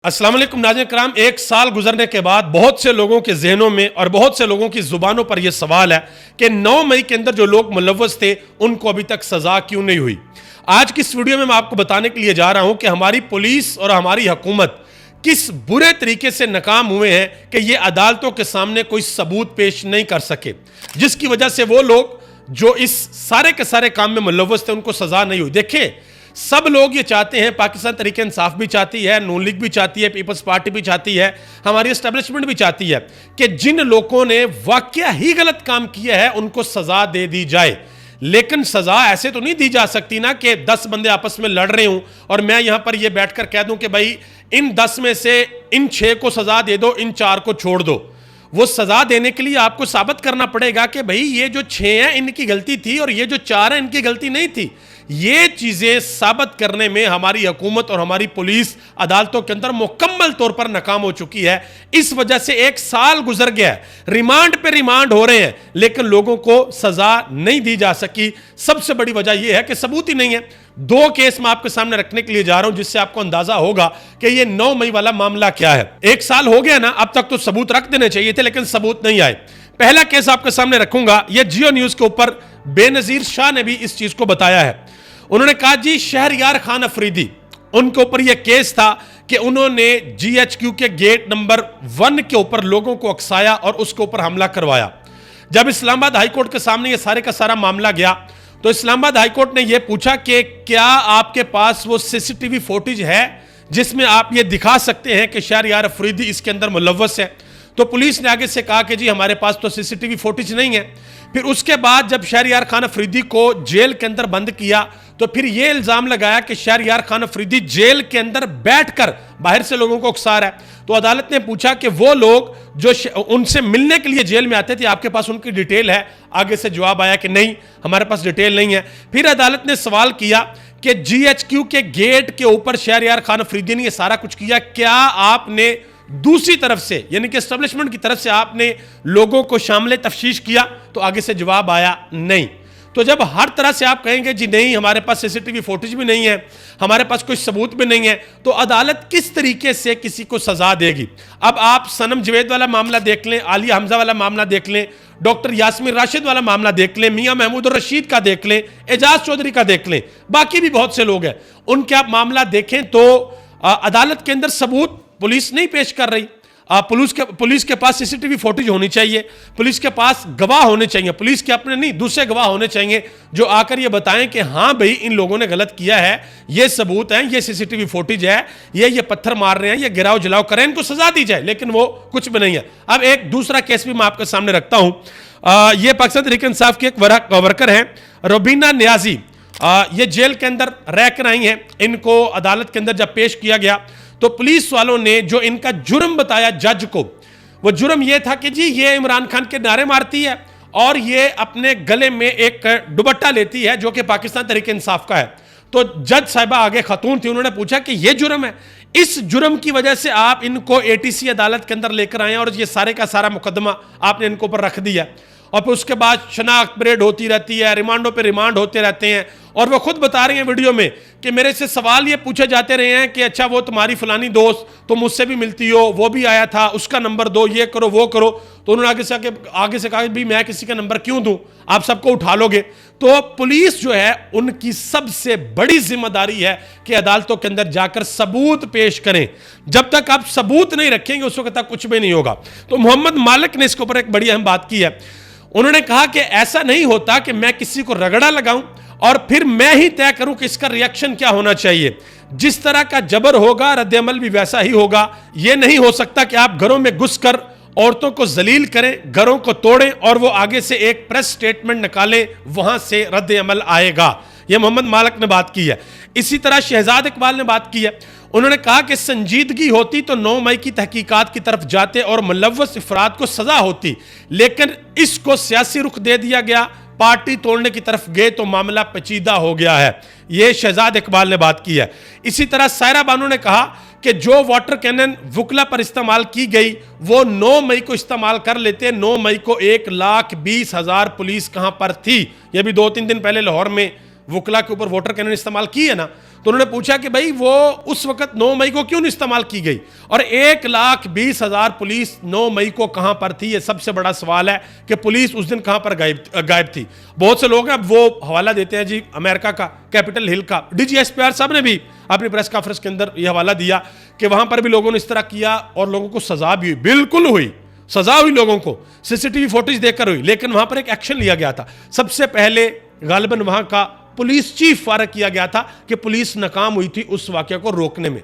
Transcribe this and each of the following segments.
अस्सलाम वालेकुम नाज़रीन किराम। एक साल गुजरने के बाद बहुत से लोगों के जहनों में और बहुत से लोगों की जुबानों पर यह सवाल है कि 9 मई के अंदर जो लोग मुलव्वस थे उनको अभी तक सजा क्यों नहीं हुई। आज की इस वीडियो में मैं आपको बताने के लिए जा रहा हूं कि हमारी पुलिस और हमारी हुकूमत किस बुरे तरीके से नाकाम हुए हैं कि ये अदालतों के सामने कोई सबूत पेश नहीं कर सके, जिसकी वजह से वो लोग जो इस सारे के सारे काम में मुलव्वस थे उनको सजा नहीं हुई। देखें, सब लोग ये चाहते हैं, पाकिस्तान तहरीक इंसाफ भी चाहती है, नून लीग भी चाहती है, पीपल्स पार्टी भी चाहती है, हमारी एस्टेब्लिशमेंट भी चाहती है कि जिन लोगों ने वाकया ही गलत काम किया है उनको सजा दे दी जाए। लेकिन सजा ऐसे तो नहीं दी जा सकती ना कि 10 बंदे आपस में लड़ रहे हूं और मैं यहां पर यह बैठकर कह दूं कि भाई इन 10 में से इन 6 को सजा दे दो, इन 4 को छोड़ दो। वो सजा देने के लिए आपको साबित करना पड़ेगा कि भाई ये जो 6 हैं इनकी गलती थी और ये जो 4 हैं इनकी गलती नहीं थी। ये चीजें साबित करने में हमारी हुकूमत और हमारी पुलिस अदालतों के अंदर मुकम्मल तौर पर नाकाम हो चुकी है। इस वजह से एक साल गुजर गया है, रिमांड पे रिमांड हो रहे हैं, लेकिन लोगों को सजा नहीं दी जा सकी। सबसे बड़ी वजह यह है कि सबूत ही नहीं है। 2 केस मैं आपके सामने रखने के लिए जा रहा हूं जिससे आपको अंदाजा होगा कि यह 9 मई वाला मामला क्या है। एक साल हो गया ना, अब तक तो सबूत रख देने चाहिए थे, लेकिन सबूत नहीं आए। पहला केस आपके सामने रखूंगा, यह जियो न्यूज के ऊपर बेनजीर शाह ने भी इस चीज को बताया है। उन्होंने कहा जी शहरयार खान अफरीदी, उनके ऊपर यह केस था कि उन्होंने GHQ के गेट नंबर 1 के ऊपर लोगों को अकसाया और उसके ऊपर हमला करवाया। जब इस्लामाबाद हाईकोर्ट के सामने यह सारे का सारा मामला गया तो इस्लामाबाद हाईकोर्ट ने यह पूछा कि क्या आपके पास वो CCTV फुटेज है जिसमें आप ये दिखा सकते हैं कि शहरयार अफरीदी इसके अंदर मुलव्वस है। तो पुलिस ने आगे से कहा कि जी हमारे पास तो CCTV फुटेज नहीं है। फिर उसके बाद जब शहरयार खान अफरीदी को जेल के अंदर बंद किया तो फिर यह इल्जाम लगाया कि शहरयार खान अफरीदी जेल के अंदर बैठकर बाहर से लोगों को उकसा रहा है। तो अदालत ने पूछा कि वो लोग जो उनसे मिलने के लिए जेल में आते थे, आपके पास उनकी डिटेल है? आगे से जवाब आया कि नहीं, हमारे पास डिटेल नहीं है। फिर अदालत ने सवाल किया कि GHQ के गेट के ऊपर शहरयार खान अफरीदी ने यह सारा कुछ किया, क्या आपने दूसरी तरफ से यानी कि एस्टेब्लिशमेंट की तरफ से आपने लोगों को शामिल तफ्तीश किया? तो आगे से जवाब आया नहीं। तो जब हर तरह से आप कहेंगे जी नहीं हमारे पास CCTV फुटेज भी नहीं है, हमारे पास कोई सबूत भी नहीं है, तो अदालत किस तरीके से किसी को सजा देगी? अब आप सनम जवेद वाला मामला देख लें, आलिया हमजा वाला मामला देख लें, डॉक्टर यास्मीन राशिद वाला मामला देख लें, मियां महमूद और रशीद का देख लें, एजाज चौधरी का देख लें, बाकी भी बहुत से लोग हैं, उनके आप मामला देखें तो अदालत के अंदर सबूत पुलिस नहीं पेश कर रही। पुलिस के पास CCTV फुटेज होनी चाहिए, पुलिस के पास गवाह होने चाहिए, पुलिस के अपने नहीं दूसरे गवाह होने चाहिए जो आकर ये बताएं कि हाँ भाई इन लोगों ने गलत किया है, ये सबूत है, ये CCTV फुटेज है, ये पत्थर मार रहे हैं, ये गिराव जलाव करें, इनको सजा दी जाए। लेकिन वो कुछ भी नहीं है। अब एक दूसरा केस भी मैं आपके सामने रखता हूं। ये पाकिस्तान तहरीक इंसाफ की एक वर्कर है रुबीना नियाजी, ये जेल के अंदर रह कर आई हैं। इनको अदालत के अंदर जब पेश किया गया तो पुलिस वालों ने जो इनका जुर्म बताया जज को, वो जुर्म ये था कि जी ये इमरान खान के नारे मारती है और ये अपने गले में एक दुपट्टा लेती है जो कि पाकिस्तान तहरीक इंसाफ का है। तो जज साहिबा आगे खतून थी, उन्होंने पूछा कि ये जुर्म है, इस जुर्म की वजह से आप इनको ATC अदालत के अंदर लेकर आए और ये सारे का सारा मुकदमा आपने इनको ऊपर रख दिया। और फिर उसके बाद शनाख्त परेड होती रहती है, रिमांडों पे रिमांड होते रहते हैं। और वो खुद बता रही हैं वीडियो में कि मेरे से सवाल ये पूछे जाते रहे हैं कि अच्छा वो तुम्हारी फलानी दोस्त तो मुझसे भी मिलती हो, वो भी आया था, उसका नंबर दो, ये करो वो करो। तो उन्होंने आगे से कहा भी मैं किसी का नंबर क्यों दूं, आप सबको उठा लोगे। तो पुलिस जो है उनकी सबसे बड़ी जिम्मेदारी है कि अदालतों के अंदर जाकर सबूत पेश करें। जब तक आप सबूत नहीं रखेंगे उस वक्त तक कुछ भी नहीं होगा। तो मोहम्मद मालिक ने इसके ऊपर एक बड़ी अहम बात की है। उन्होंने कहा कि ऐसा नहीं होता कि मैं किसी को रगड़ा लगाऊं और फिर मैं ही तय करूं कि इसका रिएक्शन क्या होना चाहिए। जिस तरह का जबर होगा रद्द-ए-अमल भी वैसा ही होगा। यह नहीं हो सकता कि आप घरों में घुसकर औरतों को जलील करें, घरों को तोड़ें और वो आगे से एक प्रेस स्टेटमेंट निकालें, वहां से रद्द-ए-अमल आएगा। यह मोहम्मद मालिक ने बात की है। इसी तरह शहजाद इकबाल ने बात की है। उन्होंने कहा कि संजीदगी होती तो 9 मई की तहकीकात की तरफ जाते और मुलव्वस अफराद को सजा होती, लेकिन इसको सियासी रुख दे दिया गया, पार्टी तोड़ने की तरफ गए तो मामला पेचीदा हो गया है। यह शहजाद इकबाल ने बात की है। इसी तरह सायरा बानो ने कहा कि जो वाटर कैनन वुकला पर इस्तेमाल की गई वो 9 मई को इस्तेमाल कर लेते। 9 मई को 1,20,000 पुलिस कहां पर थी? यह भी 2-3 दिन पहले लाहौर में वुकला के ऊपर वाटर कैनन इस्तेमाल की है ना। तो उन्होंने पूछा कि भाई वो उस वक्त 9 मई को क्यों नहीं इस्तेमाल की गई, और 1,20,000 पुलिस 9 मई को कहां पर थी। ये सबसे बड़ा सवाल है कि पुलिस उस दिन कहां पर गायब थी। बहुत से लोग हैं अब वो हवाला देते हैं जी अमेरिका का, कैपिटल हिल का। डीजीएसपीआर साहब ने भी अपनी प्रेस कॉन्फ्रेंस के अंदर यह हवाला दिया कि वहां पर भी लोगों ने इस तरह किया और लोगों को सजा भी हुई। बिल्कुल हुई, सजा हुई लोगों को, सीसीटीवी फुटेज देखकर हुई, लेकिन वहां पर एक एक्शन लिया गया था। सबसे पहले गालिबन वहां का पुलिस चीफ फारग किया गया था कि पुलिस नाकाम हुई थी उस वाकये को रोकने में।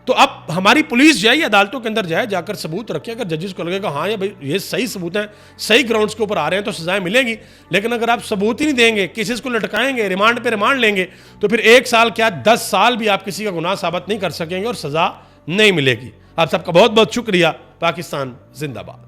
तो अब हमारी पुलिस जाए, अदालतों के अंदर जाए, जाकर सबूत रखे। अगर जजेस को लगेगा हाँ ये भाई ये सही सबूत हैं, सही ग्राउंड्स के ऊपर आ रहे हैं, तो सजाएं मिलेंगी। लेकिन अगर आप सबूत ही नहीं देंगे, केसेस को लटकाएंगे, रिमांड पे रिमांड लेंगे, तो फिर 1 साल क्या 10 साल भी आप किसी का गुनाह साबित नहीं कर सकेंगे और सजा नहीं मिलेगी। आप सबका बहुत बहुत शुक्रिया। पाकिस्तान जिंदाबाद।